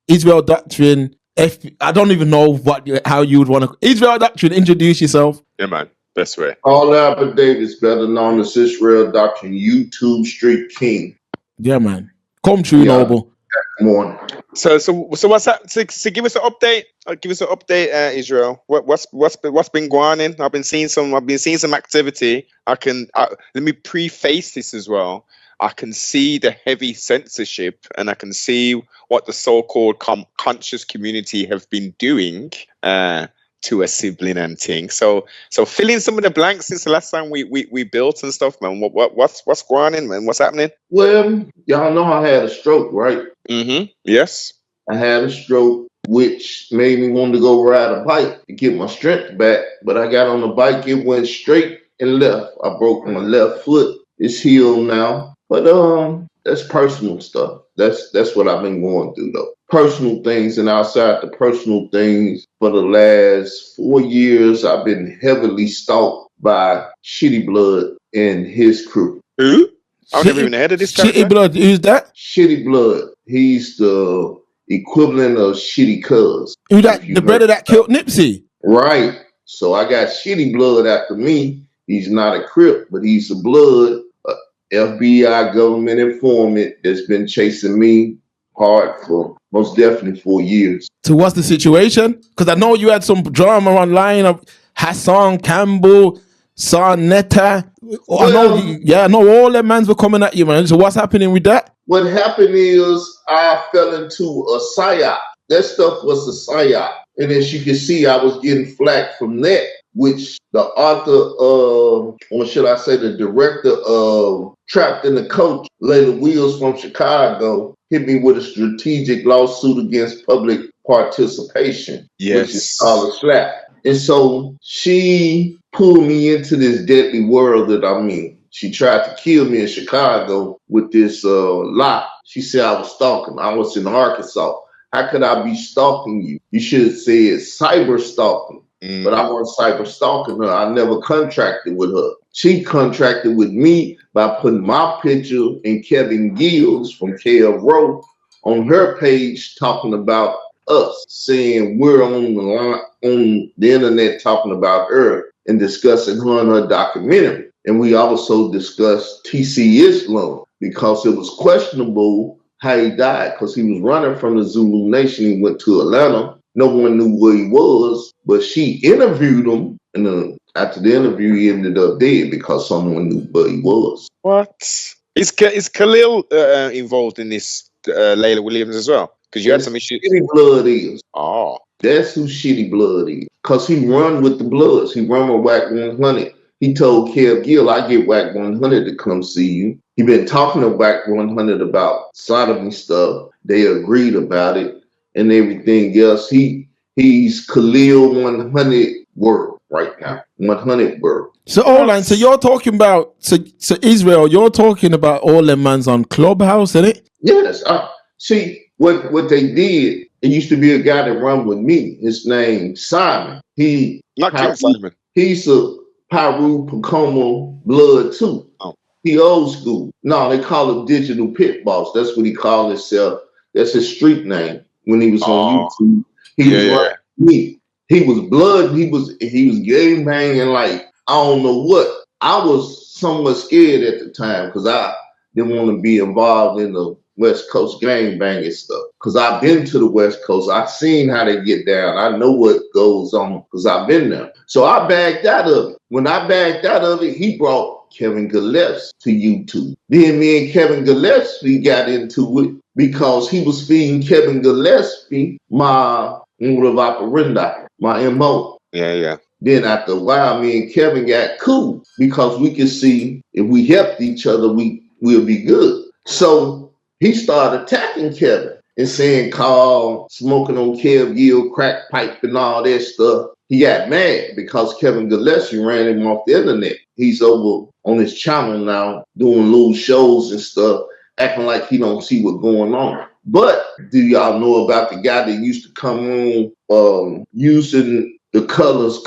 Israel Doctrine. I don't even know how you would want to. Israel Doctrine, introduce yourself. Yeah, man. Best way. All Albert Davis, better known as Israel Doctrine, YouTube Street King. Yeah, man. Come true, Noble. Morning. So what's that? So give us an update. Give us an update, Israel. What's been going on? I've been seeing some activity. Let me preface this as well. I can see the heavy censorship, and I can see what the so-called conscious community have been doing to a sibling and thing. So fill in some of the blanks since the last time we built and stuff, man. What's going on, man? What's happening? Well, y'all know I had a stroke, right? Mm-hmm. Yes. I had a stroke, which made me want to go ride a bike to get my strength back. But I got on the bike, it went straight and left. I broke my left foot. It's healed now. But that's personal stuff. That's what I've been going through, though. Personal things, and outside the personal things, for the last 4 years, I've been heavily stalked by Shitty Blood and his crew. Who? I've never even heard of this. Shitty Blood, who's that? Shitty Blood. He's the equivalent of Shitty Cuz. Who that? The brother that killed Nipsey. Right. So I got Shitty Blood after me. He's not a Crip, but he's a Blood. FBI government informant that's been chasing me hard for most definitely 4 years. So what's the situation? Because I know you had some drama online of Hassan Campbell, Son Netta. I know all them mans were coming at you, man. So what's happening with that? What happened is I fell into a psyop. That stuff was a psyop. And as you can see, I was getting flack from that, which the author of, or should I say the director of Trapped in the Coach, Layla Wheels from Chicago, hit me with a strategic lawsuit against public participation, which is called a slap. And so she pulled me into this deadly world that I'm in. She tried to kill me in Chicago with this lie. She said I was stalking. I was in Arkansas. How could I be stalking you? You should have said cyber stalking. But I wasn't cyber stalking her. I never contracted with her. She contracted with me by putting my picture and Kevin Gills from KF Row on her page talking about us, saying we're on the line, on the internet talking about her and discussing her and her documentary. And we also discussed TC Islam because it was questionable how he died, because he was running from the Zulu Nation. He went to Atlanta. No one knew where he was, but she interviewed him, and after the interview, he ended up dead because someone knew where he was. What? Is Khalil involved in this, Layla Williams, as well? Because you had some issues. Shitty Blood is. Oh. That's who Shitty Blood is. Because he run with the Bloods. He run with Whack 100. He told Kev Gill, I get Whack 100 to come see you. He been talking to Whack 100 about sodomy stuff. They agreed about it and everything else. He's Khalil 100 world right now. 100 world. So hold on. So you're talking about so Israel. You're talking about all them mans on Clubhouse, isn't it? Yes. See what they did. It used to be a guy that run with me. His name Simon. Not King Simon. He's a Pyru Pacoma Blood too. Oh. He old school. No, they call him Digital Pit Boss. That's what he called himself. That's his street name when he was on YouTube. He was like me. He was Blood. He was gang banging like I don't know what. I was somewhat scared at the time because I didn't want to be involved in the West Coast gang banging stuff. Because I've been to the West Coast. I've seen how they get down. I know what goes on because I've been there. So I backed out of it. When I backed out of it, he brought Kevin Gillespie to YouTube. Then me and Kevin Gillespie got into it because he was feeding Kevin Gillespie my modus operandi, my MO. Yeah. Then after a while, me and Kevin got cool because we could see if we helped each other, we'll be good. So he started attacking Kevin and saying, Carl, smoking on Kev Gill, crack pipe and all that stuff. He got mad because Kevin Gillespie ran him off the internet. He's over on his channel now doing little shows and stuff, acting like he don't see what's going on. But do y'all know about the guy that used to come on using the colors,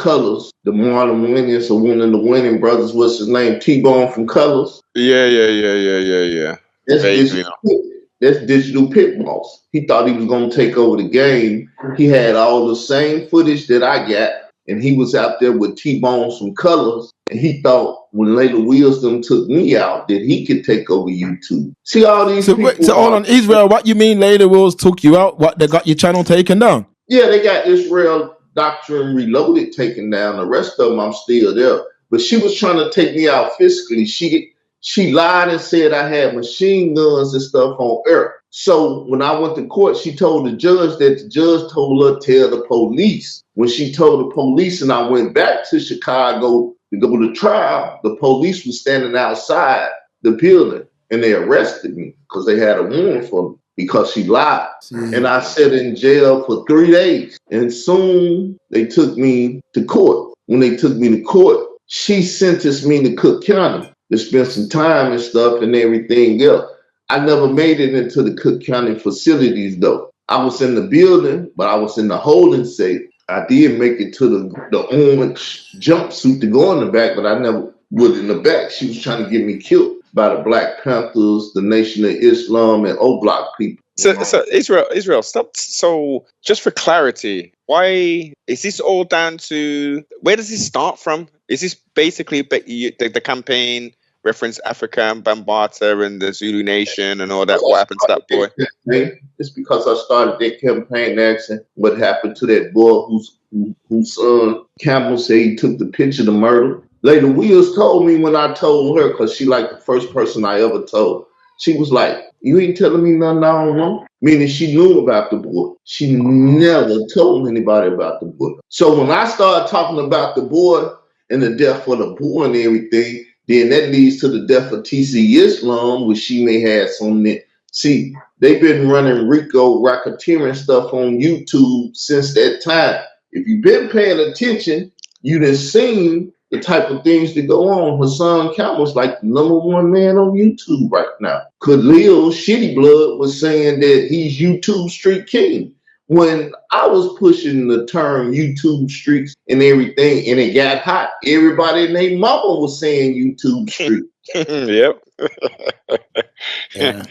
the Marlon Wayans or one of the Winning brothers, what's his name? T-Bone from Colors? Yeah. That's That's Digital Pit Boss. He thought he was going to take over the game. He had all the same footage that I got, and he was out there with T-Bone some colors, and he thought when Layla Wisdom took me out that he could take over YouTube. See all these people. So hold on, Israel, what you mean Layla Wills took you out? What, they got your channel taken down? Yeah, they got Israel Doctrine Reloaded taken down. The rest of them, I'm still there. But she was trying to take me out physically. She lied and said I had machine guns and stuff on earth. So when I went to court, she told the judge that the judge told her to tell the police. When she told the police and I went back to Chicago to go to trial, the police was standing outside the building and they arrested me because they had a warrant for me because she lied. And I sat in jail for 3 days. And soon they took me to court. When they took me to court, she sentenced me to Cook County to spend some time and stuff and everything else. I never made it into the Cook County facilities though. I was in the building, but I was in the holding safe. I did make it to the orange jumpsuit to go in the back, but I never would in the back. She was trying to get me killed by the Black Panthers, the Nation of Islam, and O-Block people. So Israel, stop. So just for clarity, why is this all down to, where does this start from? Is this basically the campaign reference Africa Bambatta and the Zulu Nation and all that? What happened to that boy? It's because I started that campaign asking what happened to that boy whose son Campbell said he took the picture to murder. Layla Wills told me when I told her, because she like the first person I ever told. She was like, you ain't telling me nothing I don't know? Meaning she knew about the boy. She never told anybody about the boy. So when I started talking about the boy and the death of the boy and everything, then that leads to the death of TC Islam, which she may have some. See, they've been running Rico racketeering stuff on YouTube since that time. If you've been paying attention, you done seen the type of things that go on. Hassan Campbell's like the #1 man on YouTube right now. Khalil Shitty Blood was saying that he's YouTube Street King. When I was pushing the term YouTube streets and everything, and it got hot, everybody and their mama was saying YouTube street. Yep. Yeah.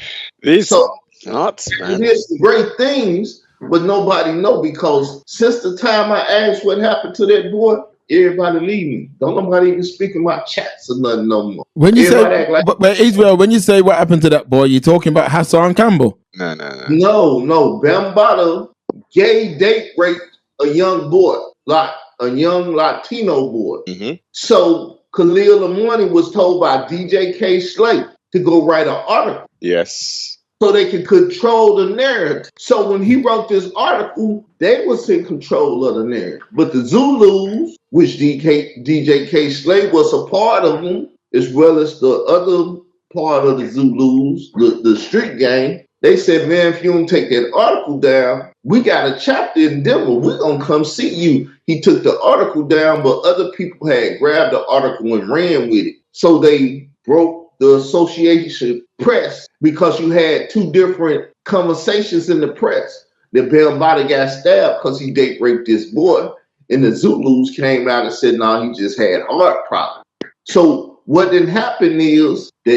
These So nuts, man. there's some great things, but nobody know because since the time I asked what happened to that boy, everybody leave me. Don't nobody even speak in my chats or nothing no more. When you Everybody say, act like, but Israel, when you say what happened to that boy, you're talking about Hassan Campbell. no, Bambatta gay date raped a young boy, like a young Latino boy. Mm-hmm. So Khalil Amani was told by DJ K. Slate to go write an article. Yes. So they could control the narrative. So when he wrote this article, they was in control of the narrative. But the Zulus, which DJ K. Slate was a part of them, as well as the other part of the Zulus, the street gang, they said, man, if you don't take that article down, we got a chapter in Denver. We're going to come see you. He took the article down, but other people had grabbed the article and ran with it. So they broke the Association Press because you had two different conversations in the press. That Bambatta got stabbed because he date raped this boy. And the Zulus came out and said, no, he just had heart problems. So what didn't happen is the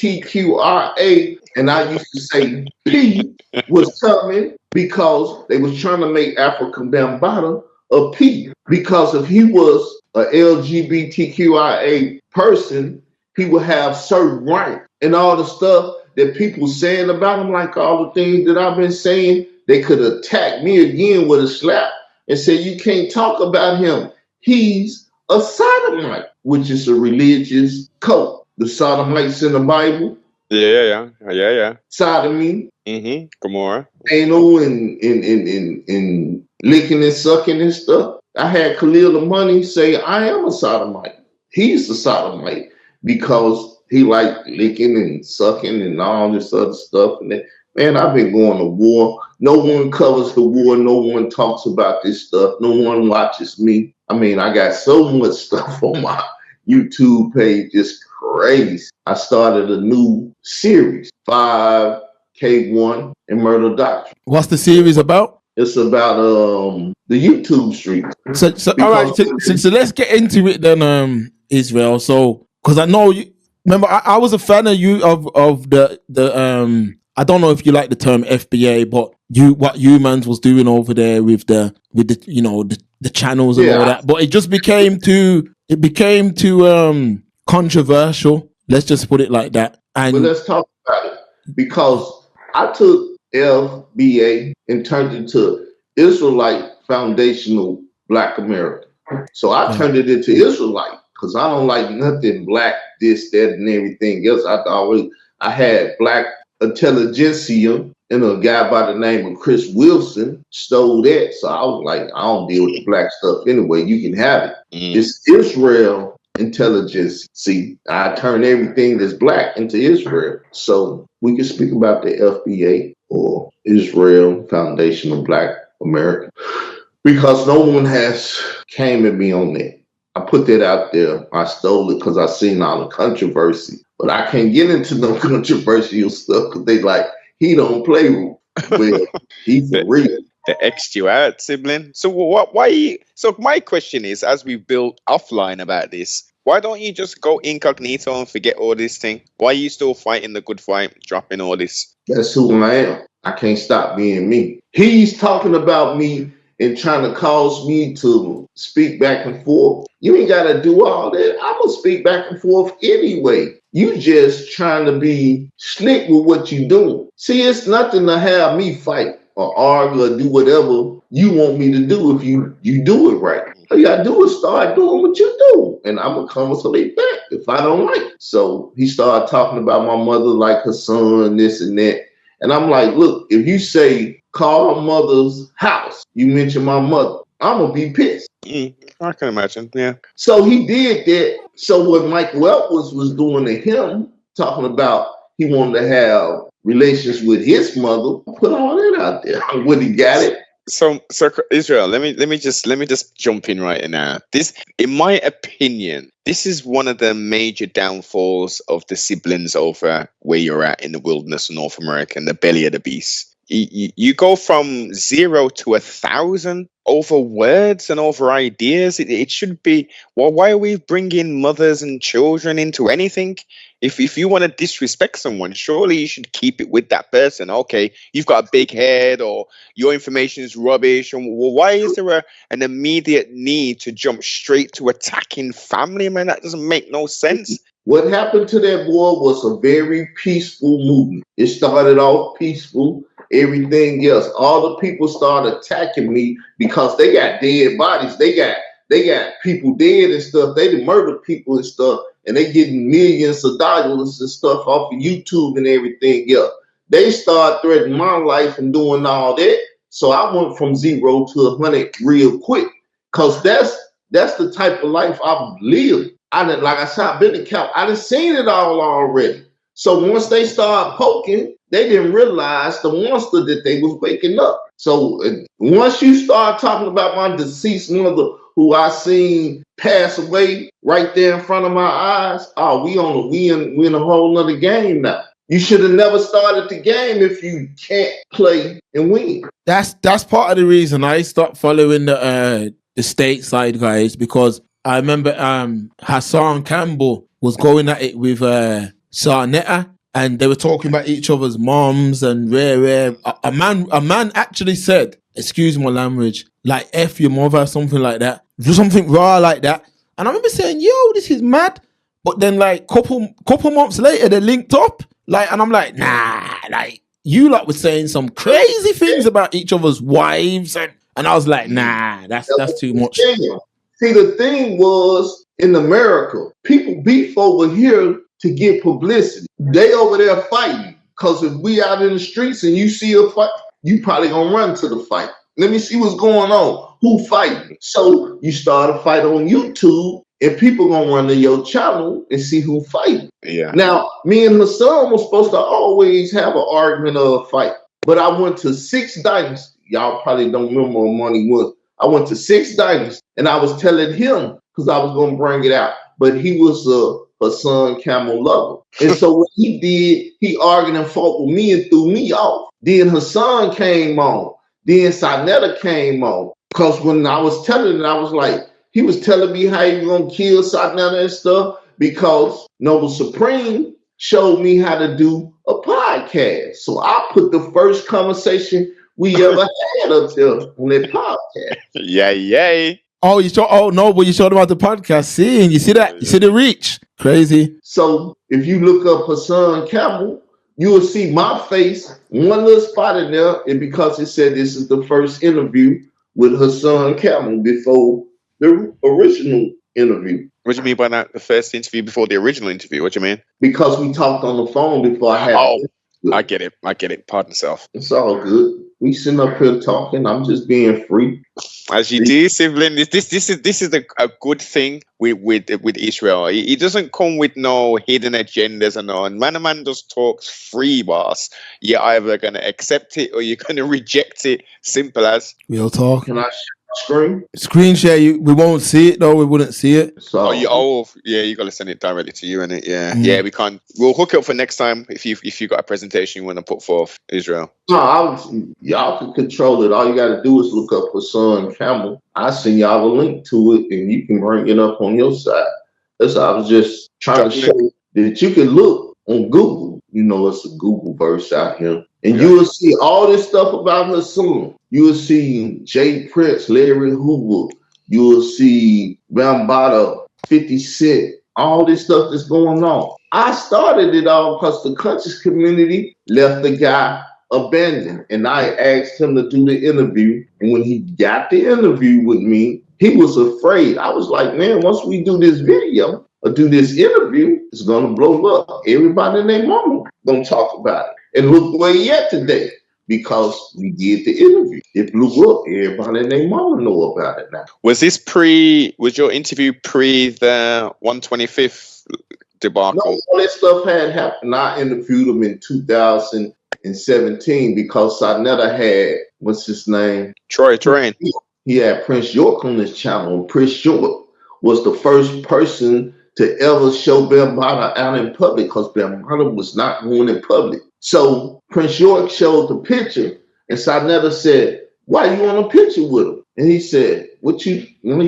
LGBTQRA, and I used to say P, was coming because they was trying to make Africa Bambatta a P. Because if he was a LGBTQIA person, he would have certain rights and all the stuff that people saying about him, like all the things that I've been saying, they could attack me again with a slap and say, you can't talk about him. He's a sodomite, which is a religious cult. The sodomites in the Bible. Yeah. Sodomy. Mm-hmm. Gomorrah. Anal and licking and sucking and stuff. I had Khalil Amani say, I am a sodomite. He's a sodomite because he liked licking and sucking and all this other stuff. And that, man, I've been going to war. No one covers the war. No one talks about this stuff. No one watches me. I mean, I got so much stuff on my YouTube page. It's crazy. I started a new series, 5K1 and Murder Doctrine. What's the series about? It's about the YouTube street. So all right. So let's get into it then, Israel. So because I know you. Remember, I was a fan of you of the I don't know if you like the term FBA, but what humans was doing over there with the the channels and all that. But it just became too controversial. Let's just put it like that. And but let's talk about it, because I took FBA and turned it into Israelite Foundational Black America. So I turned it into Israelite because I don't like nothing black, this, that, and everything else. I had black intelligentsia, and a guy by the name of Chris Wilson stole that. So I was like, I don't deal with the black stuff anyway. You can have it. It's Israel intelligence. See, I turn everything that's black into Israel. So we can speak about the FBA or Israel Foundational Black America, because no one has came at me on that. I put that out there. I stole it because I seen all the controversy, but I can't get into no controversial stuff because they like, he don't play with. Well, he's for real. The X you out, sibling. So why? So my question is, as we built offline about this, why don't you just go incognito and forget all this thing? Why are you still fighting the good fight, dropping all this? That's who I am. I can't stop being me. He's talking about me and trying to cause me to speak back and forth. You ain't got to do all that. I'm going to speak back and forth anyway. You just trying to be slick with what you doing. See, it's nothing to have me fight or argue or do whatever you want me to do if you do it right. All you got to do is start doing what you do, and I'm going to conversate back if I don't like it. So he started talking about my mother like her son, this and that. And I'm like, look, if you say, call her mother's house, you mention my mother, I'm going to be pissed. I can imagine, yeah. So he did that. So what Mike Welp was doing to him, talking about he wanted to have relations with his mother, put all that out there. When he got it. So Israel, let me just jump in right now. This, in my opinion, this is one of the major downfalls of the siblings over where you're at in the wilderness of North America and the belly of the beast. You go from 0 to 1,000 over words and over ideas. It should be, well, why are we bringing mothers and children into anything? If you want to disrespect someone, surely you should keep it with that person. Okay, you've got a big head, or your information is rubbish. And well, why is there an immediate need to jump straight to attacking family? Man, that doesn't make no sense. What happened to that boy was a very peaceful movement. It started off peaceful. Everything else, all the people started attacking me because they got dead bodies. They got people dead and stuff. They done murdered people and stuff, and they getting millions of dollars and stuff off of YouTube and everything else. They start threatening my life and doing all that. So I went from 0 to 100 real quick, because that's the type of life I've lived. Like I said, I've been in camp. I done seen it all already. So once they start poking, they didn't realize the monster that they was waking up. So once you start talking about my deceased mother, who I seen pass away right there in front of my eyes, oh, we in a whole nother game now. You should have never started the game if you can't play and win. That's part of the reason I stopped following the stateside guys, because I remember Hassan Campbell was going at it with Sarnetta, and they were talking about each other's moms and rare. A man actually said, excuse my language, like F your mother, something like that. Do something raw like that. And I remember saying, yo, this is mad. But then like couple months later, they linked up. Like, and I'm like, nah, like you lot were saying some crazy things about each other's wives. And I was like, nah, that's too much. See, the thing was, in America, people beef over here to get publicity. They over there fighting, because if we out in the streets and you see a fight, you probably gonna run to the fight. Let me see what's going on. Who fighting? So you start a fight on YouTube, and people gonna run to your channel and see who fighting. Yeah. Now, me and Hassan was supposed to always have an argument or a fight, but I went to 6 Dynasty. Y'all probably don't remember what money was. I went to 6 Dynasty, and I was telling him, because I was gonna bring it out, but he was Hassan Camel lover. And so what he did, he argued and fought with me and threw me off. Then Hassan came on. Then Sarnetta came on. Because when I was telling it, I was like, he was telling me how he was going to kill Sarnetta and stuff, because Noble Supreme showed me how to do a podcast. podcast. So I put the first conversation we ever had up there on that podcast. Yay. Oh, you showed. Oh no, but you showed about the podcast. See, and you see that? You see the reach? Crazy. So if you look up Hassan Campbell, you will see my face, one little spot in there, and because it said this is the first interview with Hassan Campbell before the original interview. What do you mean by that? The first interview before the original interview? What do you mean? Because we talked on the phone before I had. Oh, I get it. Pardon self. It's all good. We sitting up here talking. I'm just being free. As you do, sibling. This is a good thing with Israel. He doesn't come with no hidden agendas and all. And man just talks free, boss. You're either gonna accept it or you're gonna reject it. Simple as. Real talk. Can I screen? Screen share. We won't see it though. We wouldn't see it. So you gotta send it directly to you, innit? Yeah, we can't. We'll hook it up for next time if you got a presentation you want to put forth, Israel. no, y'all can control it. All you got to do is look up Hassan Campbell. I send y'all a link to it, and you can bring it up on your side. That's all I was just trying to show you that you can look on Google. You know, it's a Google verse out here, and you will see all this stuff about Hassan. You will see Jay Prince, Larry Hoover. You will see Bambatta, 50 Cent. All this stuff that's going on. I started it all because the conscious community left the guy abandoned, and I asked him to do the interview. And when he got the interview with me, he was afraid. I was like, man, once we do this video or do this interview, it's gonna blow up. Everybody and their mama gonna talk about it. And look where he at today. Because we did the interview. It blew up. Everybody and their mama know about it now. Was your interview pre the 125th debacle? No, all that stuff had happened. I interviewed him in 2017 because I never had, what's his name? Troy Terrain. He had Prince York on his channel. Prince York was the first person to ever show Bambatta out in public because Bambatta was not going in public. So Prince York showed the picture, and Sarnetta said, "Why you on a picture with him?" And he said, "What you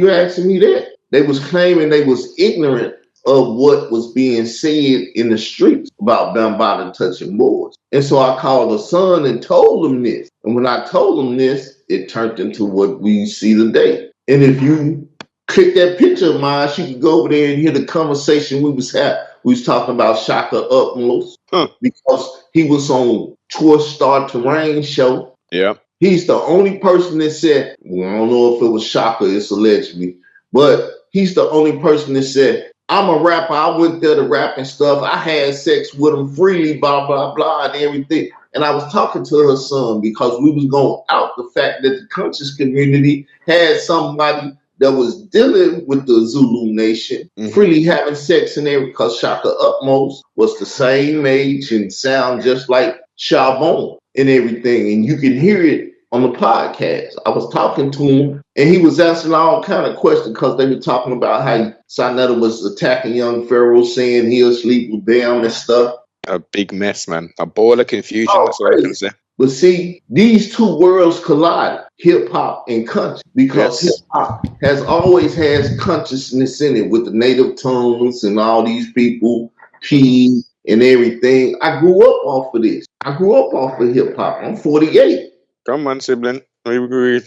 asking me that?" They was claiming they was ignorant of what was being said in the streets about Bambatta touching boys. And so I called the son and told him this. And when I told him this, it turned into what we see today. And if you click that picture of mine, you can go over there and hear the conversation we was having. We was talking about Shaka Utmost because he was on Tour Star Terrain show. Yeah. He's the only person that said, well, I don't know if it was Shaka, it's allegedly, but he's the only person that said, I'm a rapper. I went there to rap and stuff. I had sex with him freely, blah, blah, blah, and everything. And I was talking to her son because we was going out the fact that the conscious community had somebody that was dealing with the Zulu nation, freely having sex and everything, because Shaka Utmost was the same age and sound just like Shabon and everything. And you can hear it on the podcast. I was talking to him and he was asking all kind of questions because they were talking about how Sarnetta was attacking young Pharaoh, saying he'll sleep with them and stuff. A big mess, man. A ball of confusion. That's what I can say. But see, these two worlds collide, hip hop and country, because hip hop has always has consciousness in it with the native tongues and all these people, P and everything. I grew up off of this. I grew up off of hip hop. I'm 48. Come on, sibling. We agree with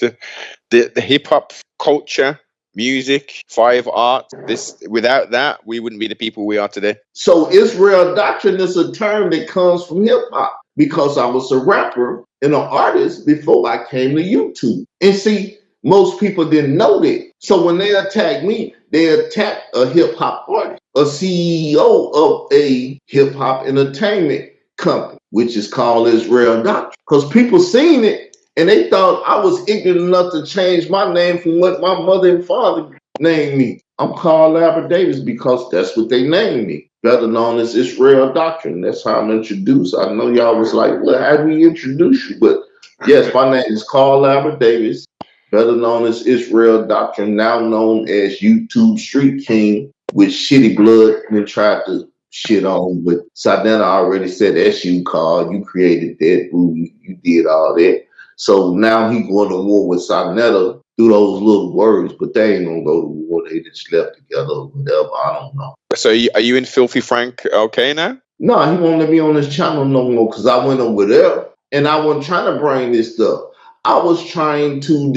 the hip hop culture, music, five art. Without that, we wouldn't be the people we are today. So Israel Doctrine is a term that comes from hip hop because I was a rapper and an artist before I came to YouTube. And see, most people didn't know that. So when they attack me, they attack a hip hop artist, a CEO of a hip hop entertainment company, which is called Israel Doctrine. Because people seen it and they thought I was ignorant enough to change my name from what my mother and father named me. I'm called Albert Davis because that's what they named me, better known as Israel Doctrine. That's how I'm introduced. I know y'all was like, well, how do we introduce you? But yes, my name is Carl Albert Davis, better known as Israel Doctrine, now known as YouTube Street King, with Shitty Blood and tried to shit on. But Sarnetta already said, that's you, Carl. You created that. You did all that. So now he going to war with Sarnetta through those little words, but they ain't gonna go to war. They just slept together or whatever. I don't know. So are you in Filthy Frank okay now? No, he won't let me on his channel no more because I went over there and I wasn't trying to bring this stuff. I was trying to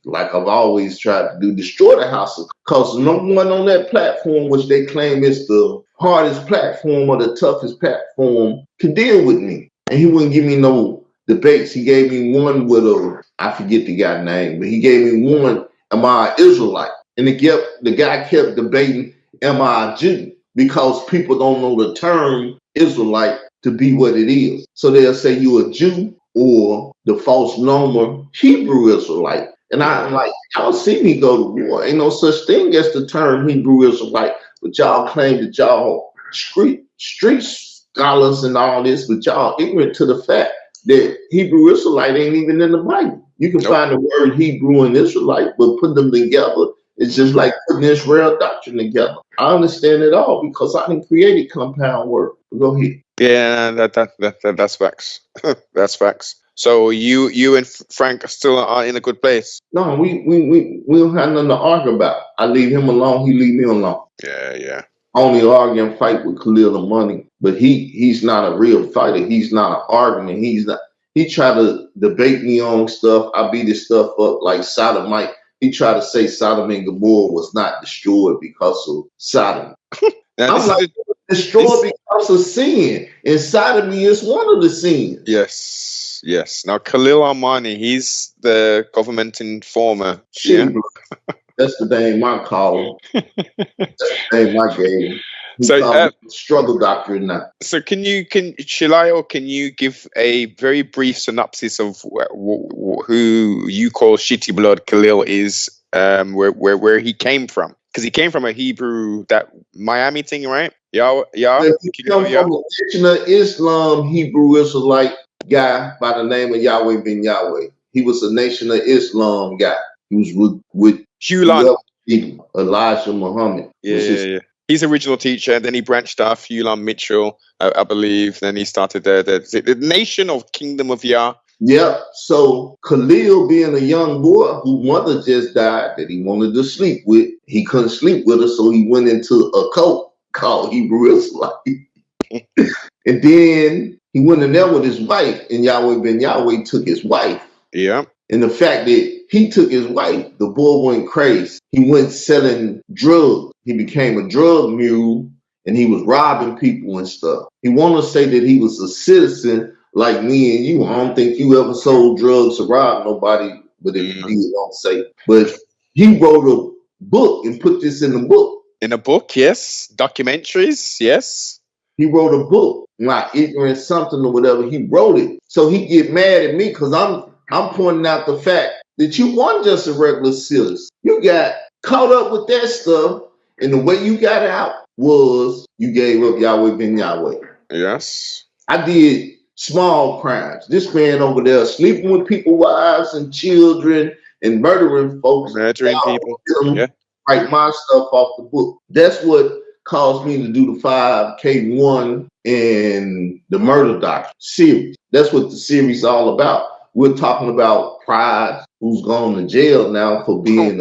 like I've always tried to do, destroy the house because no one on that platform, which they claim is the hardest platform or the toughest platform, could deal with me. And he wouldn't give me no debates. He gave me one with I forget the guy's name, but he gave me one, am I an Israelite? And the guy kept debating, am I a Jew? Because people don't know the term Israelite to be what it is. So they'll say you a Jew or the false normal Hebrew Israelite. And I'm like, y'all see me go to war. Ain't no such thing as the term Hebrew Israelite, but y'all claim that y'all street scholars and all this, but y'all ignorant to the fact that Hebrew Israelite ain't even in the Bible. You can find the word Hebrew and Israelite, but put them together, it's just like putting Israel Doctrine together. I understand it all because I didn't create compound word. Go ahead. Yeah, that's facts. That's facts. So you and Frank still are in a good place. No, we don't have nothing to argue about. I leave him alone, he leave me alone. Yeah. Only argue and fight with Khalil and Money, but he's not a real fighter. He's not an argument. He tried to debate me on stuff. I beat his stuff up like sodomite. He tried to say Sodom and Gomorrah was not destroyed because of Sodom. I'm like, destroyed because of sin. And sodomy is one of the sins. Yes. Now, Khalil Armani, he's the government informer. Yeah. That's the name I call him. That's the name I gave him. So, struggle doctrine now. So, can you give a very brief synopsis of who you call Shitty Blood Khalil is, where he came from? Because he came from a Hebrew, that Miami thing, right? Yeah. He come from a Nation of Islam Hebrew Israelite guy by the name of Yahweh ben Yahweh. He was a Nation of Islam guy. He was with Hulan. Elijah Muhammad. Yeah. He's original teacher, then he branched off, Hulan Mitchell, I believe. Then he started the Nation of Kingdom of Yah. Yeah. So Khalil, being a young boy whose mother just died that he wanted to sleep with, he couldn't sleep with her, so he went into a cult called Hebrew Israelite. And then he went in there with his wife, and Yahweh ben Yahweh took his wife. Yeah. And the fact that he took his wife, the boy went crazy. He went selling drugs. He became a drug mule, and he was robbing people and stuff. He wanted to say that he was a citizen like me and you. I don't think you ever sold drugs or robbed nobody, but if you did, don't say. But he wrote a book and put this in the book. In a book, yes. Documentaries, yes. He wrote a book, like Ignorant Something or whatever. He wrote it. So he get mad at me because I'm pointing out the fact that you weren't just a regular citizen. You got caught up with that stuff, and the way you got out was you gave up Yahweh ben Yahweh. Yes. I did small crimes. This man over there sleeping with people's wives and children and murdering folks. Murdering people. Yeah. Write my stuff off the book. That's what caused me to do the 5K1 and the Murder Doctrine series. That's what the series is all about. We're talking about Pride, who's gone to jail now for being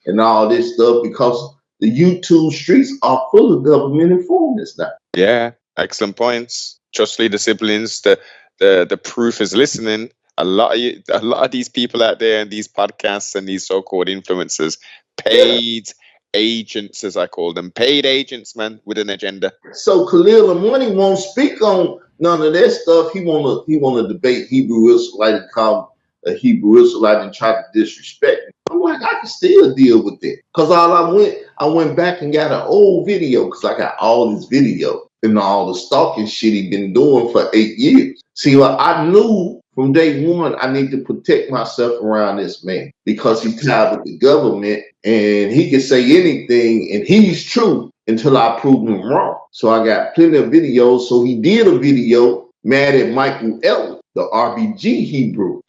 and all this stuff, because the YouTube streets are full of government informants now. Yeah, excellent points. Trust leader siblings, the proof is listening. A lot of these people out there and these podcasts and these so-called influencers, paid agents, as I call them, paid agents, man, with an agenda. So Khalil Amani won't speak on none of that stuff. He wanna debate Hebrew Israelite and call a Hebrew Israelite and try to disrespect me. I'm like, I can still deal with it. Because I went back and got an old video, because I got all this video and all the stalking shit he been doing for 8 years. See, I knew from day one I need to protect myself around this man, because he tied with the government and he can say anything and he's true until I prove him wrong. So I got plenty of videos. So he did a video mad at Michael Ellis, the RBG Hebrew.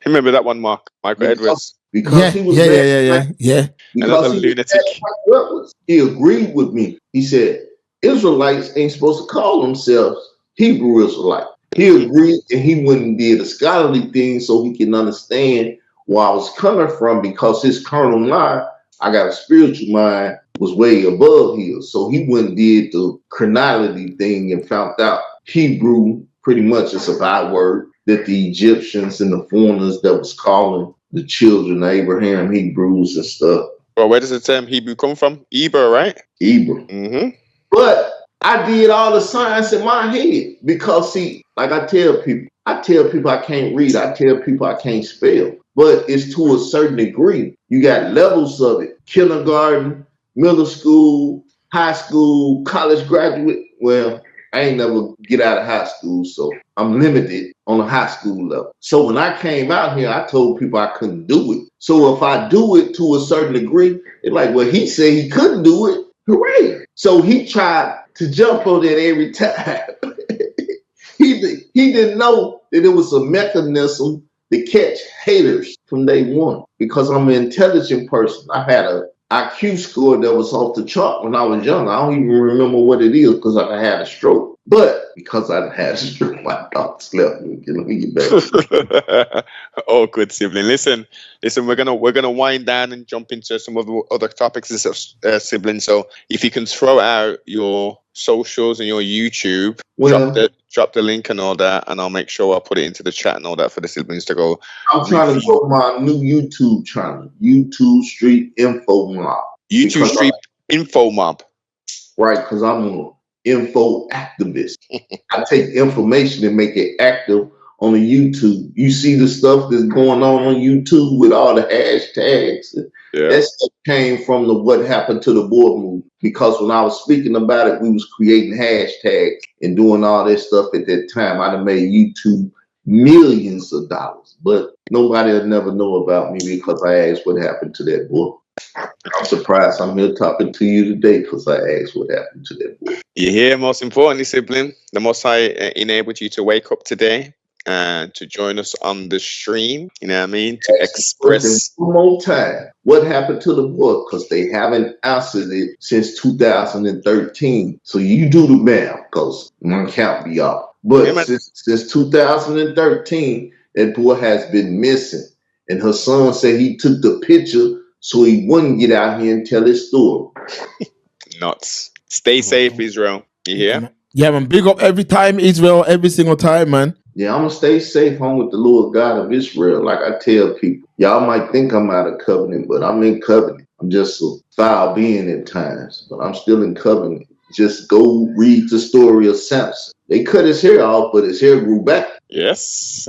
Remember that one, Mark? Michael Edwards. Because he was yeah. Because he agreed with me. He said Israelites ain't supposed to call themselves Hebrew Israelite. He agreed, and he went and did a scholarly thing so he can understand where I was coming from, because his carnal mind, I got a spiritual mind, was way above his. So he went and did the chronology thing and found out Hebrew pretty much is a byword that the Egyptians and the foreigners that was calling the children of Abraham Hebrews and stuff. Well, where does the term Hebrew come from? Hebrew, right? Hebrew. Mm-hmm. But I did all the science in my head because, see, like I tell people I can't read. I tell people I can't spell. But it's to a certain degree. You got levels of it. Kindergarten, middle school, high school, college graduate. Well, I ain't never get out of high school, so I'm limited on a high school level. So when I came out here, I told people I couldn't do it. So if I do it to a certain degree, they're like, well, he said he couldn't do it. Hooray. So he tried to jump on that every time. He didn't know that it was a mechanism to catch haters from day one because I'm an intelligent person. I had an IQ score that was off the chart when I was young. I don't even remember what it is because I had a stroke. But because I had a stroke, my thoughts left me. Let me get back. Oh, good, sibling. Listen. We're gonna wind down and jump into some of the other topics, sibling. So if you can throw out your socials and your YouTube, drop the link and all that, and I'll make sure I'll put it into the chat and all that for the siblings to go. I'm trying to go my new YouTube channel, YouTube Street Info Mob. YouTube Street Info Mob. Right, because I'm an info activist. I take information and make it active on the YouTube. You see the stuff that's going on YouTube with all the hashtags. Yeah. That stuff came from the What Happened to the Board movement. Because when I was speaking about it, we was creating hashtags and doing all that stuff at that time. I'd have made YouTube millions of dollars. But nobody will never know about me because I asked what happened to that boy. I'm surprised I'm here talking to you today because I asked what happened to that boy. You hear, most importantly, sibling, the Most High enabled you to wake up today and to join us on the stream, you know what I mean, to express one more time what happened to the book, because they haven't answered it since 2013. So you do the math, because my count be off. But since 2013, that boy has been missing. And her son said he took the picture so he wouldn't get out here and tell his story. Nuts. Stay safe, Israel. You hear? Yeah, man. Big up every time, Israel, every single time, man. Yeah, I'm going to stay safe. I'm with the Lord God of Israel. Like I tell people, y'all might think I'm out of covenant, but I'm in covenant. I'm just a foul being at times, but I'm still in covenant. Just go read the story of Samson. They cut his hair off, but his hair grew back. Yes.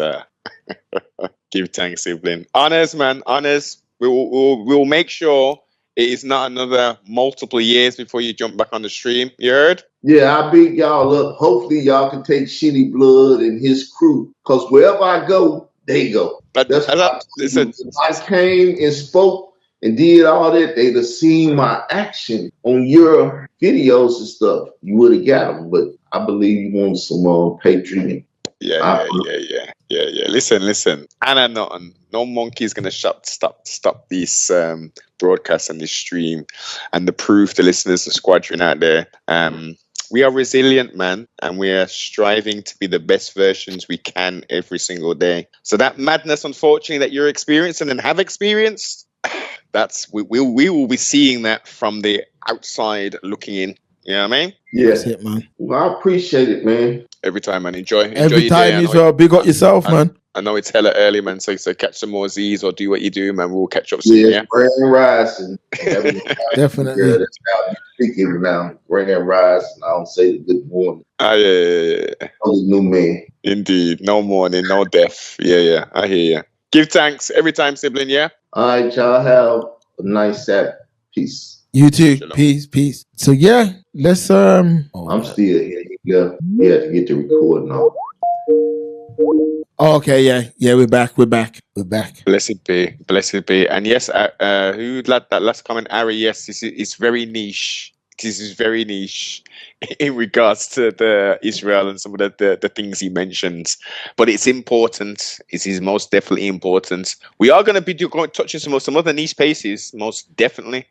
Give thanks, sibling. Honest, man. Honest. We'll make sure it is not another multiple years before you jump back on the stream. You heard? Yeah, I beat y'all up. Hopefully y'all can take Shitty Blood and his crew. Because wherever I go, they go. That's if I came and spoke and did all that, they'd have seen my action on your videos and stuff. You would have got them. But I believe you want some Patreon. Yeah. Listen. Anna nothing. No monkey's gonna stop this broadcast and this stream. And the proof, the listeners, the squadron out there. We are resilient, man, and we are striving to be the best versions we can every single day. So that madness, unfortunately, that you're experiencing and have experienced, we will be seeing that from the outside looking in. You know what I mean? Yeah. That's it, man. Well, I appreciate it, man. Every time, man. Enjoy every your time, day. Israel. Big up yourself, man. I know it's hella early, man. So catch some more Z's or do what you do, man. We'll catch up soon. Yeah, Grand Rising. Definitely. Yeah, that's how you speak it now. Grand Rising. I don't say the good morning. Yeah. I'm a new man. Indeed. No morning, no death. Yeah. I hear you. Give thanks every time, sibling. Yeah. All right, y'all have a nice Sabbath. Peace. You too. Shalom. Peace. So yeah, let's I'm still here. Yeah, we have to get the recording on. Oh, okay, yeah, we're back. Blessed be. And yes, who that last comment, Ari? Yes, this is very niche. This is very niche in regards to the Israel and some of the things he mentions. But it's important. It is most definitely important. We are going to be touching some other niche spaces, most definitely.